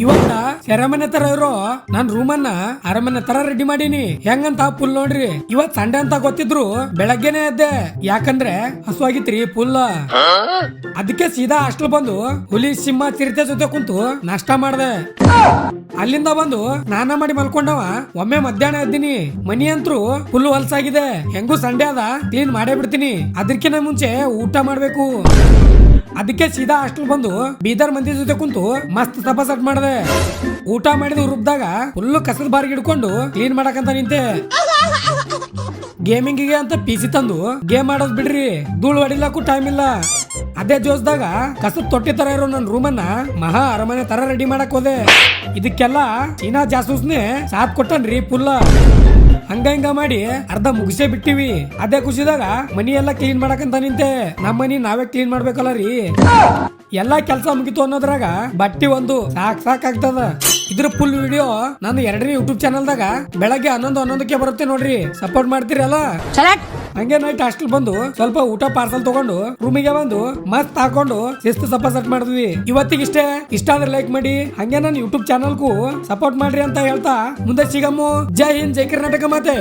ಇವತ್ತ ಸೆರೆಮನೆ ತರ ಇರೋ ನಾನ್ ರೂಮನ್ನ ಅರಮನೆ ತರ ರೆಡಿ ಮಾಡೀನಿ. ಹೆಂಗಂತ ಫುಲ್ ನೋಡ್ರಿ. ಇವತ್ ಸಂಡೆ ಅಂತ ಗೊತ್ತಿದ್ರು ಬೆಳಗ್ಗೆನೆ ಎದ್ದೆ, ಯಾಕಂದ್ರೆ ಹಸುವಾಗಿತ್ರಿ ಫುಲ್. ಅದಕ್ಕೆ ಸೀದಾ ಹಾಸ್ಟೆಲ್ ಬಂದು ಹುಲಿ ಸಿಂಹ ಚಿರತೆ ಜೊತೆ ಕುಂತು ನಾಷ್ಟ ಮಾಡ್ದೆ. ಅಲ್ಲಿಂದ ಬಂದು ಸ್ನಾನ ಮಾಡಿ ಮಲ್ಕೊಂಡವ ಒಮ್ಮೆ ಮಧ್ಯಾಹ್ನ ಎದ್ದೀನಿ. ಮನಿ ಅಂತೂ ಫುಲ್ ಹೊಲ್ಸಾಗಿದೆ. ಹೆಂಗೂ ಸಂಡೆ ಅದ ಕ್ಲೀನ್ ಮಾಡೇ ಬಿಡ್ತೀನಿ. ಅದಕ್ಕಿಂತ ಮುಂಚೆ ಊಟ ಮಾಡ್ಬೇಕು. ಅದಕ್ಕೆ ಸೀದಾ ಹಾಸ್ಟೆಲ್ ಬಂದು ಬೀದರ್ ಮಂದಿ ಜೊತೆ ಕುಂತು ಮಸ್ತ್ ತಪಾಸಟ್ ಮಾಡಿದೆ. ಊಟ ಮಾಡಿದ ರುಬ್ದಾಗ ಫುಲ್ ಕಸದ ಬಾರಿಗೆ ಹಿಡ್ಕೊಂಡು ಕ್ಲೀನ್ ಮಾಡಕಂತ ನಿಂತೆ. ಗೇಮಿಂಗಿಗೆ ಅಂತ ಪಿಸಿ ತಂದು ಗೇಮ್ ಆಡೋದ್ ಬಿಡ್ರಿ, ಧೂಳು ಹೊಡಿಲಕ್ಕೂ ಟೈಮ್ ಇಲ್ಲ. ಅದೇ ಜೋಸ್ದಾಗ ಕಸದ ತೊಟ್ಟಿ ತರ ಇರೋ ನನ್ನ ರೂಮನ್ನ ಮಹಾ ಅರಮನೆ ತರ ರೆಡಿ ಮಾಡಕ್ ಹೋದೆ. ಇದಕ್ಕೆಲ್ಲ ಚೀನಾ ಜಾಸೂಸ್ನೆ ಸಾಥ್ ಕೊಟ್ಟನ್ರಿ ಫುಲ್. ಹಂಗ ಹಿಂಗ ಮಾಡಿ ಅರ್ಧ ಮುಗಿಸೇ ಬಿಟ್ಟಿವಿ. ಅದೇ ಖುಷಿದಾಗ ಮನಿ ಎಲ್ಲಾ ಕ್ಲೀನ್ ಮಾಡಕಂತ ನಿಂತೆ. ನಮ್ಮ ಮನಿ ನಾವೇ ಕ್ಲೀನ್ ಮಾಡ್ಬೇಕಲ್ಲ ರೀ. ಎಲ್ಲಾ ಕೆಲ್ಸ ಮುಗಿತು ಅನ್ನೋದ್ರಾಗ ಬಟ್ಟಿ ಒಂದು ಸಾಕಾಗ್ತದ. ಇದ್ರ ಫುಲ್ ವಿಡಿಯೋ ನಾನು 2ನೇ ಯೂಟ್ಯೂಬ್ ಚಾನಲ್ದಾಗ ಬೆಳಗ್ಗೆ 11:11ಕ್ಕೆ ಬರುತ್ತೆ ನೋಡ್ರಿ. ಸಪೋರ್ಟ್ ಮಾಡ್ತೀರಲ್ಲ. ಹಂಗೆ ನೈಟ್ ಹಾಸ್ಟೆಲ್ ಬಂದು ಸ್ವಲ್ಪ ಊಟ ಪಾರ್ಸಲ್ ತಗೊಂಡು ರೂಮಿಗೆ ಬಂದು ಮಸ್ತ್ ಹಾಕೊಂಡು ಶಿಸ್ತು ಸೆಟ್ ಮಾಡಿದ್ವಿ. ಇವತ್ತಿಗಿಷ್ಟೇ. ಇಷ್ಟ ಆದ್ರೆ ಲೈಕ್ ಮಾಡಿ, ಹಂಗೆ ನನ್ನ ಯೂಟ್ಯೂಬ್ ಚಾನಲ್ಗೂ ಸಪೋರ್ಟ್ ಮಾಡ್ರಿ ಅಂತ ಹೇಳ್ತಾ ಮುಂದೆ ಸಿಗಮ್ಮು. ಜೈ ಹಿಂದ್, ಜೈ ಕರ್ನಾಟಕ ಮಾತೆ.